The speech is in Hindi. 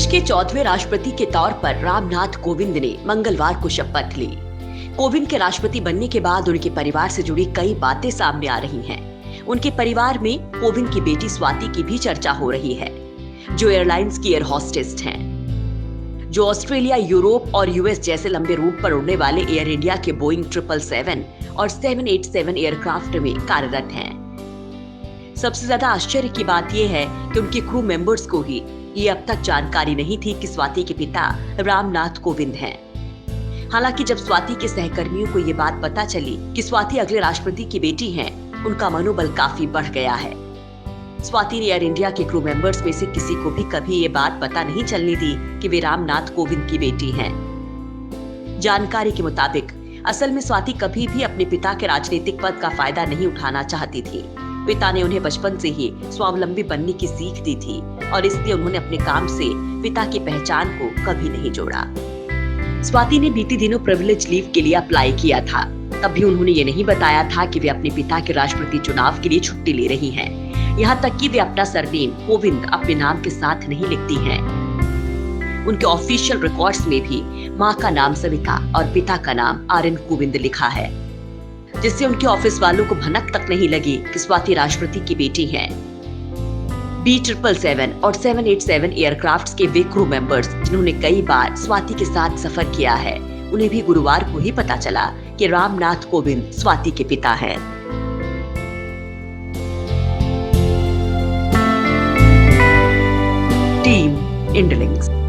देश के 14वें राष्ट्रपति के तौर पर रामनाथ कोविंद ने मंगलवार को शपथ ली। कोविंद के राष्ट्रपति बनने के बाद उनके परिवार से जुड़ी कई बातें सामने आ रही हैं। उनके परिवार में कोविंद की बेटी स्वाति की भी चर्चा हो रही है, जो एयरलाइंस की एयर होस्टेस हैं, जो ऑस्ट्रेलिया, यूरोप और यूएस जैसे लंबे रूट पर उड़ने वाले एयर इंडिया के बोइंग 777 और 787 एयरक्राफ्ट में कार्यरत हैं। सबसे ज्यादा आश्चर्य की बात यह है कि उनके क्रू मेंबर्स को ही ये अब तक जानकारी नहीं थी कि स्वाति के पिता रामनाथ कोविंद हैं। हालांकि जब स्वाति के सहकर्मियों को ये बात पता चली कि स्वाति अगले राष्ट्रपति की बेटी हैं, उनका मनोबल काफी बढ़ गया है। स्वाति ने एयर इंडिया के क्रू मेंबर्स में से किसी को भी कभी ये बात पता नहीं चलने दी कि वे रामनाथ कोविंद की बेटी हैं। जानकारी के मुताबिक असल में स्वाति कभी भी अपने पिता के राजनीतिक पद का फायदा नहीं उठाना चाहती थी। पिता ने उन्हें बचपन से ही स्वावलंबी बनने की सीख दी थी और इसलिए उन्होंने अपने काम से पिता की पहचान को कभी नहीं जोड़ा। स्वाति ने बीते दिनों प्रिविलेज लीव के लिए अप्लाई किया था। तब भी उन्होंने ये नहीं बताया था कि वे अपने पिता के राष्ट्रपति चुनाव के लिए छुट्टी ले रही हैं। यहाँ तक कि वे अपना सरनेम कोविंद अपने नाम के साथ नहीं लिखती हैं। उनके ऑफिशियल रिकॉर्ड्स में भी माँ का नाम सविता और पिता का नाम आर्यन कोविंद लिखा है, जिससे उनके ऑफिस वालों को भनक तक नहीं लगी कि स्वाति राष्ट्रपति की बेटी हैं। B777 और 787 एयरक्राफ्ट्स के वे क्रू मेंबर्स जिन्होंने कई बार स्वाति के साथ सफर किया है, उन्हें भी गुरुवार को ही पता चला कि रामनाथ कोविंद स्वाति के पिता हैं। टीम इंडलिंक्स।